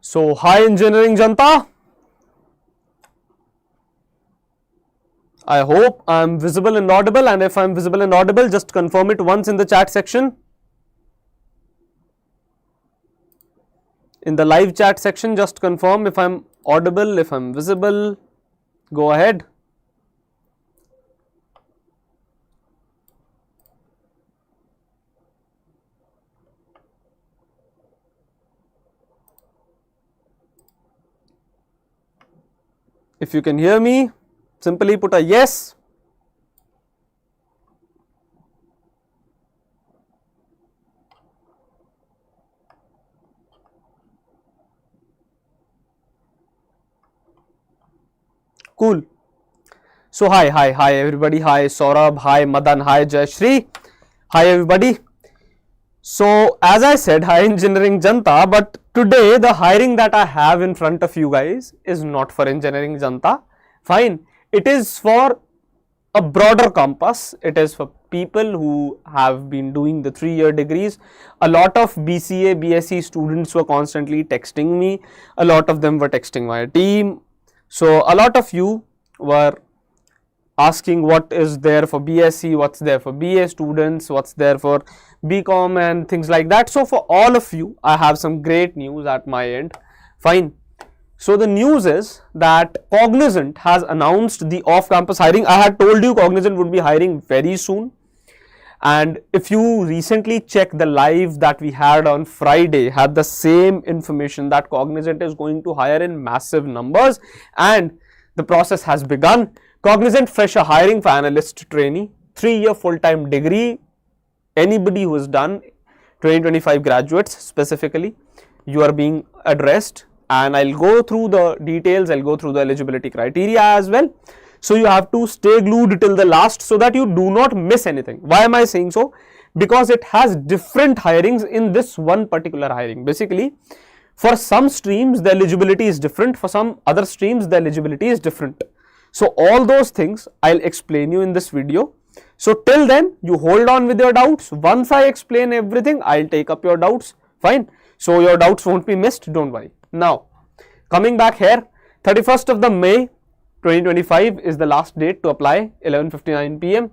So, hi engineering Janta. I hope I am visible and audible, and if I am visible and audible, just confirm it once in the chat section. In the live chat section, just confirm if I am audible, if I am visible. Go ahead. If you can hear me, simply put a yes. Cool. So hi everybody. Hi Saurabh. Hi Madan. Hi Jayashri. Hi everybody. So as I said, hi engineering Janta, but today the hiring that I have in front of you guys is not for engineering Janta. Fine. It is for a broader compass. It is for people who have been doing the 3-year degrees. A lot of BCA, B.Sc students were constantly texting me. A lot of them were texting my team. So a lot of you were asking what is there for B.Sc, what's there for BA students, what's there for BCom and things like that. So for all of you, I have some great news at my end. Fine. So the news is that Cognizant has announced the off-campus hiring. I had told you Cognizant would be hiring very soon. And if you recently check the live that we had on Friday, had the same information that Cognizant is going to hire in massive numbers, and the process has begun. Cognizant fresher hiring for analyst trainee, 3-year full-time degree. Anybody who has done 2025 graduates specifically, you are being addressed, and I'll go through the details. I'll go through the eligibility criteria as well. So you have to stay glued till the last so that you do not miss anything. Why am I saying so? Because it has different hirings in this one particular hiring. Basically, for some streams the eligibility is different, for some other streams the eligibility is different. So all those things I'll explain you in this video. So till then you hold on with your doubts. Once I explain everything, I'll take up your doubts. Fine. So your doubts won't be missed, don't worry. Now coming back here, 31st of the May 2025 is the last date to apply, 11:59 PM,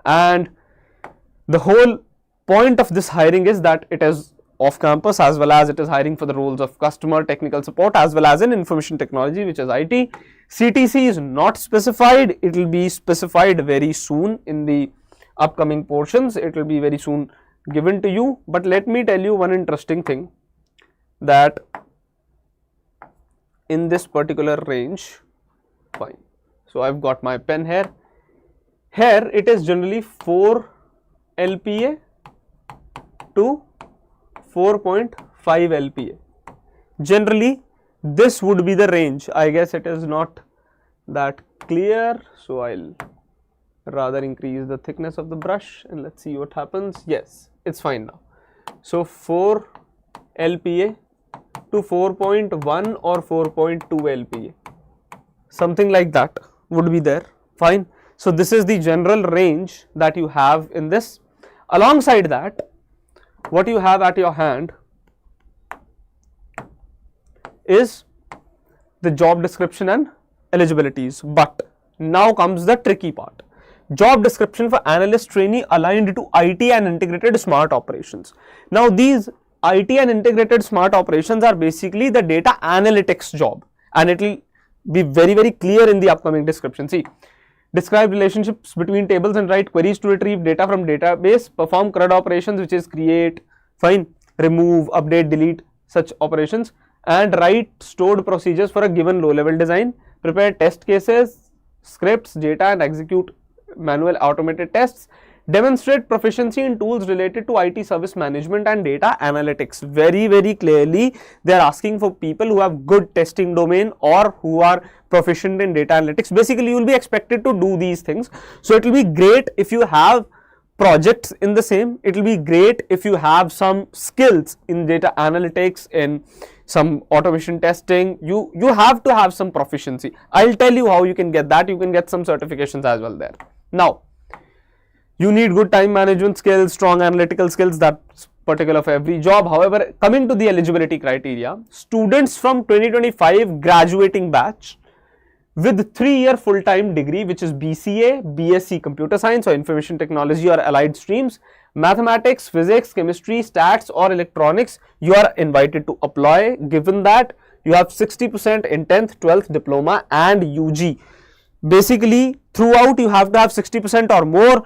and the whole point of this hiring is that it is off campus, as well as it is hiring for the roles of customer technical support as well as in information technology, which is IT. CTC is not specified. It will be specified very soon in the upcoming portions. It will be very soon given to you. But let me tell you one interesting thing, that in this particular range, fine. So I've got my pen here. Here it is generally 4 LPA to 4.5 LPA. Generally this would be the range. I guess it is not that clear, so I'll rather increase the thickness of the brush and let's see what happens. Yes, it's fine now. So 4 LPA to 4.1 or 4.2 LPA, something like that would be there. Fine. So this is the general range that you have in this. Alongside that, what you have at your hand is the job description and eligibilities. But now comes the tricky part. Job description for analyst trainee aligned to IT and integrated smart operations. Now these IT and integrated smart operations are basically the data analytics job, and it will be very clear in the upcoming description. See, describe relationships between tables and write queries to retrieve data from database, perform CRUD operations, which is create, fine, remove, update, delete, such operations, and write stored procedures for a given low level design, prepare test cases, scripts, data, and execute manual automated tests, demonstrate proficiency in tools related to IT service management and data analytics. Very clearly they are asking for people who have good testing domain or who are proficient in data analytics. Basically you will be expected to do these things. So it will be great if you have projects in the same. It will be great if you have some skills in data analytics, in some automation testing. You have to have some proficiency. I'll tell you how you can get that. You can get some certifications as well there. Now you need good time management skills, strong analytical skills, that's particular for every job. However, coming to the eligibility criteria, students from 2025 graduating batch with 3-year full-time degree, which is BCA, B.Sc Computer Science or Information Technology or allied streams, mathematics, physics, chemistry, stats or electronics, you are invited to apply, given that you have 60% in 10th, 12th diploma and UG. Basically, throughout you have to have 60% or more.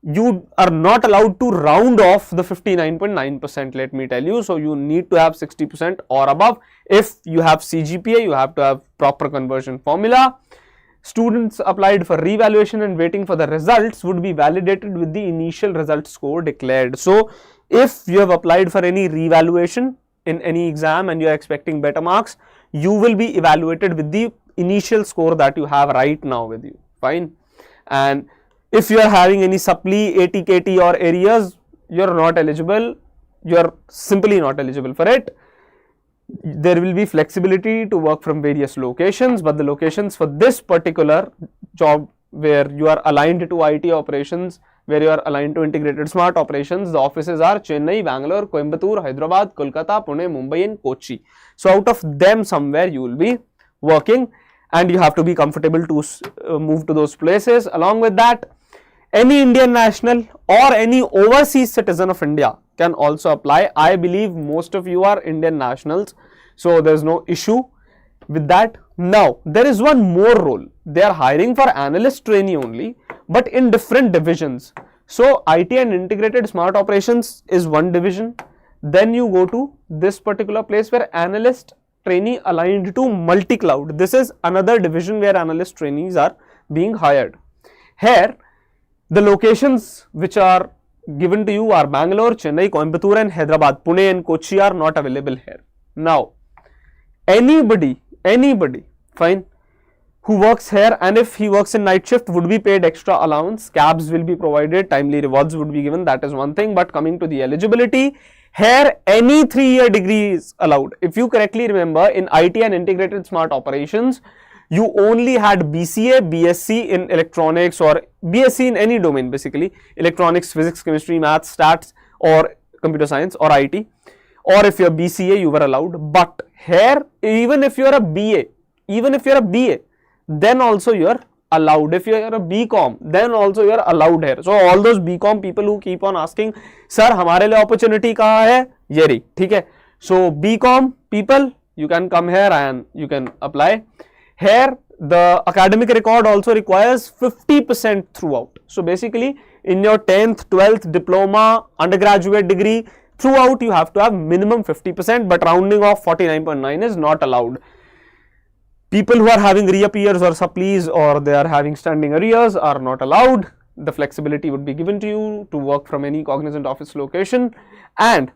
You are not allowed to round off the 59.9%, let me tell you. So you need to have 60% or above. If you have CGPA, you have to have proper conversion formula. Students applied for revaluation and waiting for the results would be validated with the initial result score declared. So if you have applied for any revaluation in any exam and you are expecting better marks, you will be evaluated with the initial score that you have right now with you. Fine. And if you are having any supply, ATKT or areas, you are not eligible. You are simply not eligible for it. There will be flexibility to work from various locations, but the locations for this particular job where you are aligned to IT operations, where you are aligned to integrated smart operations, the offices are Chennai, Bangalore, Coimbatore, Hyderabad, Kolkata, Pune, Mumbai and Kochi. So out of them somewhere you will be working, and you have to be comfortable to move to those places. Along with that, any Indian national or any overseas citizen of India can also apply. I believe most of you are Indian nationals, so there is no issue with that. Now, there is one more role. They are hiring for analyst trainee only, but in different divisions. So, IT and integrated smart operations is one division. Then you go to this particular place where analyst trainee aligned to Multicloud. This is another division where analyst trainees are being hired. Here, the locations which are given to you are Bangalore, Chennai, Coimbatore and Hyderabad. Pune and Kochi are not available here. Now, anybody, fine, who works here, and if he works in night shift, would be paid extra allowance, cabs will be provided, timely rewards would be given, that is one thing. But coming to the eligibility, here any 3-year degree is allowed. If you correctly remember, in IT and integrated smart operations, you only had BCA, B.Sc in electronics or B.Sc in any domain, basically electronics, physics, chemistry, math, stats or computer science or IT, or if you're BCA you were allowed. But here, even if you're a BA, then also you're allowed. If you're a BCom, then also you're allowed here. So all those BCom people who keep on asking, sir हमारे लिए opportunity कहाँ है, ये रही, ठीक है. So BCom people, you can come here and you can apply. Here, the academic record also requires 50% throughout. So basically, in your 10th, 12th diploma, undergraduate degree, throughout you have to have minimum 50%, but rounding off 49.9 is not allowed. People who are having reappears or supplies or they are having standing arrears are not allowed. The flexibility would be given to you to work from any Cognizant office location, and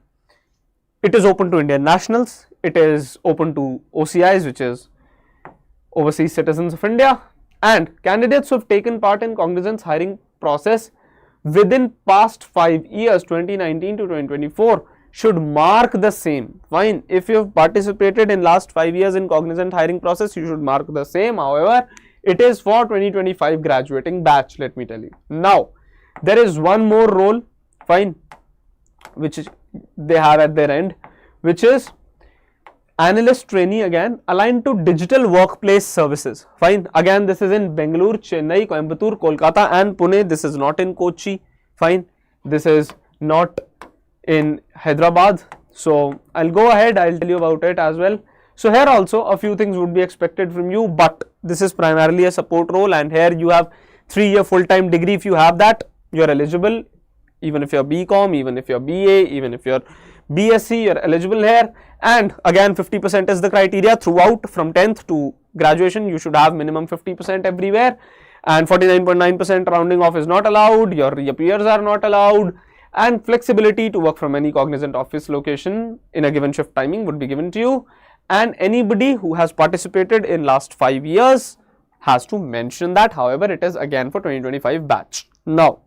it is open to Indian nationals. It is open to OCIs, which is overseas citizens of India, and candidates who have taken part in Cognizant's hiring process within past 5 years, 2019 to 2024, should mark the same. Fine, if you have participated in last 5 years in Cognizant hiring process, you should mark the same. However, it is for 2025 graduating batch, let me tell you. Now, there is one more role, fine, which they have at their end, which is analyst trainee, again aligned to digital workplace services. Fine, again this is in Bangalore, Chennai, Coimbatore, Kolkata and Pune. This is not in Kochi. Fine, this is not in Hyderabad. So I'll go ahead, I'll tell you about it as well. So here also a few things would be expected from you, but this is primarily a support role, and here you have 3-year full-time degree. If you have that, you're eligible. Even if you're BCom, even if you're BA, even if you're B.Sc, you're eligible here. And again, 50% is the criteria throughout. From 10th to graduation, you should have minimum 50% everywhere, and 49.9% rounding off is not allowed. Your peers are not allowed, and flexibility to work from any Cognizant office location in a given shift timing would be given to you. And anybody who has participated in last 5 years has to mention that. However, it is again for 2025 batch. Now,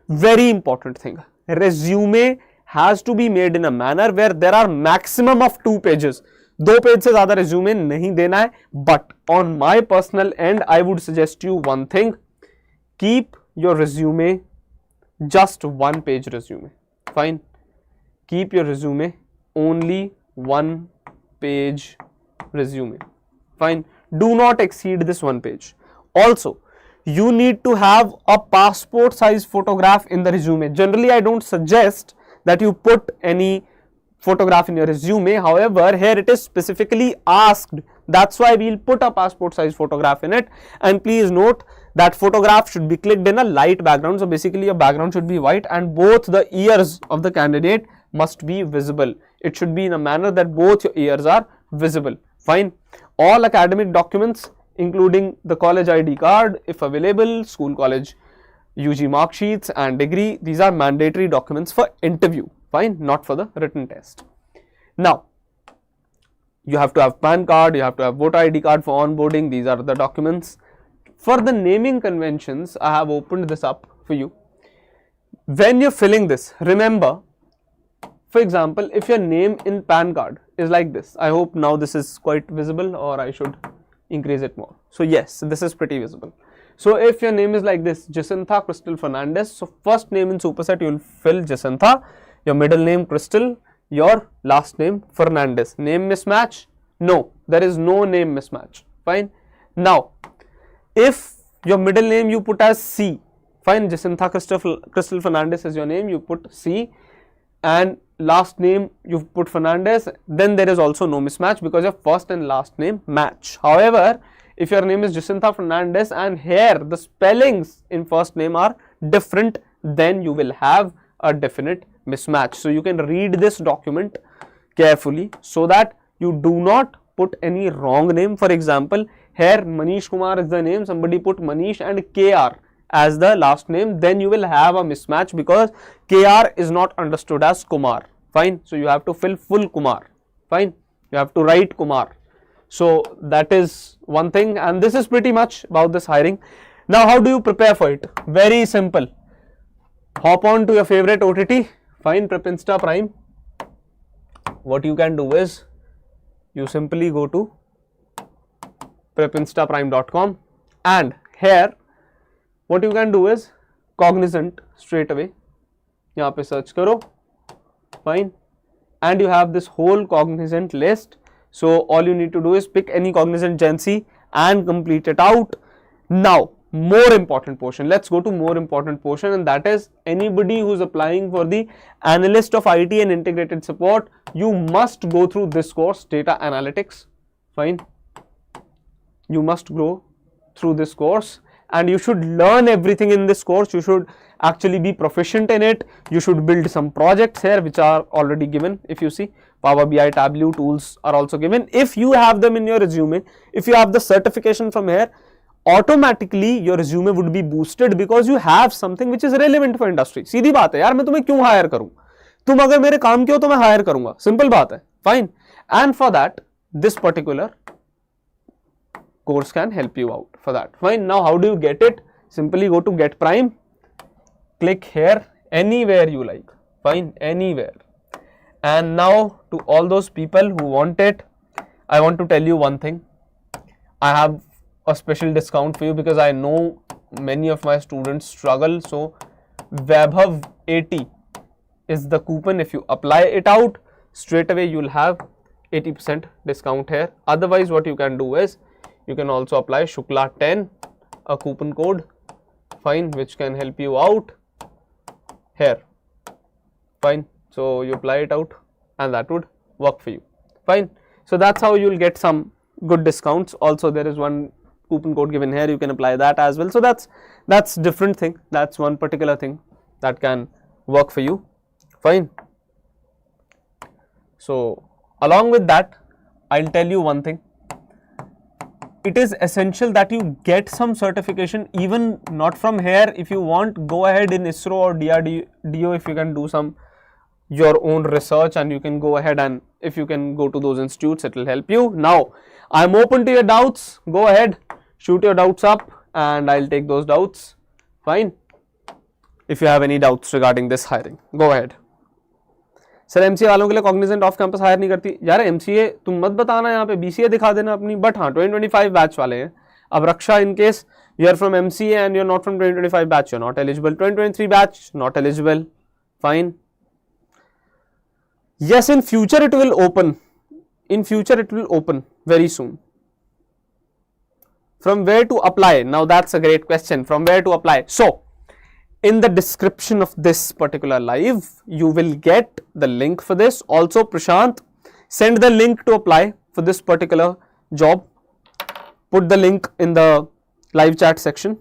very important thing, resume has to be made in a manner where there are maximum of 2 pages. 2 page से ज़्यादा resume नहीं देना है. But on my personal end, I would suggest you one thing: keep your resume just 1 page resume. Fine. keep your resume only 1 page resume. Fine. Do not exceed this 1 page. Also, you need to have a passport size photograph in the resume. Generally, I don't suggest that you put any photograph in your resume. However, here it is specifically asked. That's why we'll put a passport size photograph in it. And please note that photograph should be clicked in a light background. So basically your background should be white and both the ears of the candidate must be visible. It should be in a manner that both your ears are visible. Fine. All academic documents, including the college ID card, if available, school, college, UG mark sheets and degree, these are mandatory documents for interview. Fine, not for the written test. Now, you have to have PAN card, you have to have voter ID card for onboarding. These are the documents. For the naming conventions, I have opened this up for you. When you're filling this, remember, for example, if your name in PAN card is like this, I hope now this is quite visible, or I should increase it more. So yes, this is pretty visible. So if your name is like this, Jacintha Crystal Fernandez, so first name in superset you will fill Jacintha, your middle name Crystal, your last name Fernandez. Name mismatch? No, there is no name mismatch. Fine. Now, if your middle name you put as C, fine, Jacintha Crystal Fernandez is your name, you put C, and last name you put Fernandez, then there is also no mismatch because your first and last name match. However, if your name is Jacintha Fernandez and here the spellings in first name are different, then you will have a definite mismatch. So you can read this document carefully so that you do not put any wrong name. For example, here Manish Kumar is the name, somebody put Manish and KR as the last name, then you will have a mismatch because KR is not understood as Kumar. Fine. So you have to fill full Kumar. Fine. You have to write Kumar. So that is one thing, and this is pretty much about this hiring. Now, how do you prepare for it? Very simple. Hop on to your favorite OTT. Fine, Prepinsta Prime. What you can do is you simply go to prepinstaprime.com, and here what you can do is Cognizant straight away. यहाँ पे search करो. Fine, and you have this whole Cognizant list. So all you need to do is pick any Cognizant Gen C and complete it out. Now, more important portion. Let's go to more important portion, and that is anybody who's applying for the Analyst of IT and Integrated Support, you must go through this course, Data Analytics. Fine. You must go through this course and you should learn everything in this course. You should actually be proficient in it. You should build some projects here which are already given. If you see, Power BI, Tableau tools are also given. If you have them in your resume, if you have the certification from here, automatically your resume would be boosted because you have something which is relevant for industry. सीधी बात है यार, मैं तुम्हें क्यों higher करूं? तुम अगर मेरे काम के हो तो मैं हायर करूंगा. सिंपल बात है. Fine. And for that, this particular course can help you out for that. Fine. Now, how do you get it? Simply go to Get Prime. Click here anywhere you like. Fine, anywhere. And now to all those people who want it, I want to tell you one thing. I have a special discount for you because I know many of my students struggle. So Vaibhav 80 is the coupon. If you apply it out straight away, you will have 80% discount here. Otherwise, what you can do is you can also apply Shukla 10, a coupon code, fine, which can help you out here. Fine. So you apply it out and that would work for you. Fine. So that's how you'll get some good discounts. Also, there is one coupon code given here. You can apply that as well. So that's different thing. That's one particular thing that can work for you. Fine. So along with that, I'll tell you one thing. It is essential that you get some certification, even not from here. If you want, go ahead in ISRO or DRDO if you can do some your own research, and you can go ahead, and if you can go to those institutes, it will help you. Now, I'm open to your doubts. Go ahead, shoot your doubts up and I'll take those doubts. Fine. If you have any doubts regarding this hiring, go ahead. Sir MCA वालों के लिए Cognizant off campus higher नहीं करती. यार MCA तुम मत बताना, यहाँ पे बीसीए दिखा देना अपनी. बट हाँ, 2025 बैच वाले हैं. अब Raksha, in case you are from MCA and you are not from 2025 batch, you are not eligible. 2023 batch not eligible. Fine. Yes, in future it will open. In future it will open very soon. From where to apply? Now that's a great question. From where to apply? So, in the description of this particular live, you will get the link for this. Also, Prashant, send the link to apply for this particular job. Put the link in the live chat section.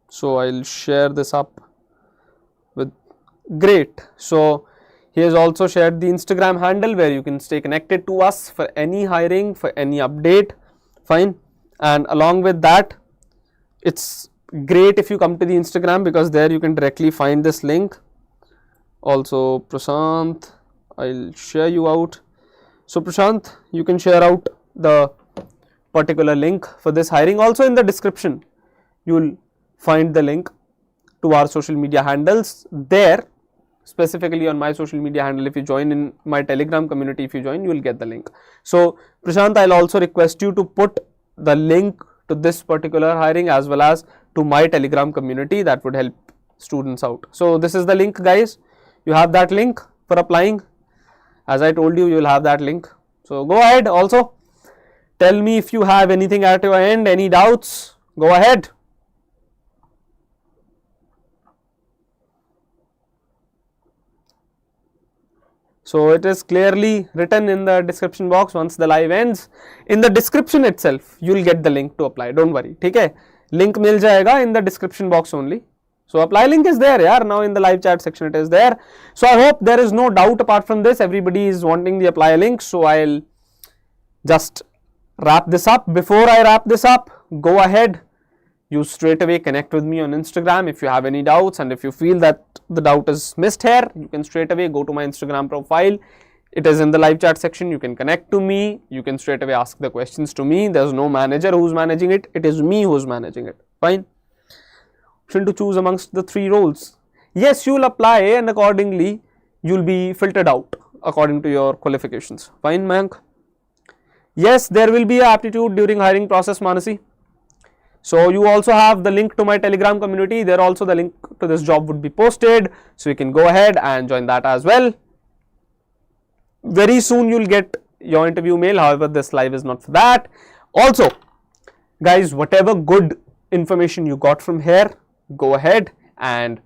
So I'll share this up with great. So he has also shared the Instagram handle where you can stay connected to us for any hiring, for any update. Fine. And along with that, it's great if you come to the Instagram because there you can directly find this link. Also, Prashant, I'll share you out. So Prashant, you can share out the particular link for this hiring. Also in the description, you will find the link to our social media handles there. Specifically on my social media handle, if you join in my Telegram community, if you join, you will get the link. So Prashant, I'll also request you to put the link to this particular hiring as well as to my Telegram community. That would help students out. So this is the link, guys. You have that link for applying. As I told you, you will have that link. So go ahead. Also tell me if you have anything at your end, any doubts. Go ahead. So it is clearly written in the description box once the live ends. In the description itself, you will get the link to apply. Don't worry. Okay? Link mil jayega in the description box only. So apply link is there. Yeah, now in the live chat section it is there. So I hope there is no doubt apart from this. Everybody is wanting the apply link. So I'll just wrap this up. Before I wrap this up, go ahead. You straight away connect with me on Instagram if you have any doubts, and if you feel that the doubt is missed here, you can straight away go to my Instagram profile. It is in the live chat section. You can connect to me. You can straight away ask the questions to me. There's no manager who's managing it. It is me who's managing it. Fine. Option to choose amongst the 3 roles. Yes, you'll apply and accordingly you'll be filtered out according to your qualifications. Fine, Mayank. Yes, there will be an aptitude during hiring process, Manasi. So you also have the link to my Telegram community. There also the link to this job would be posted. So you can go ahead and join that as well. Very soon you'll get your interview mail. However, this live is not for that. Also, guys, whatever good information you got from here, go ahead and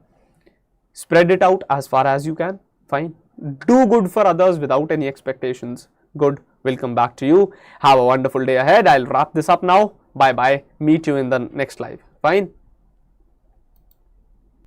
spread it out as far as you can. Fine. Do good for others without any expectations. Good will come back to you. Have a wonderful day ahead. I'll wrap this up now. Bye bye. Meet you in the next live. Fine.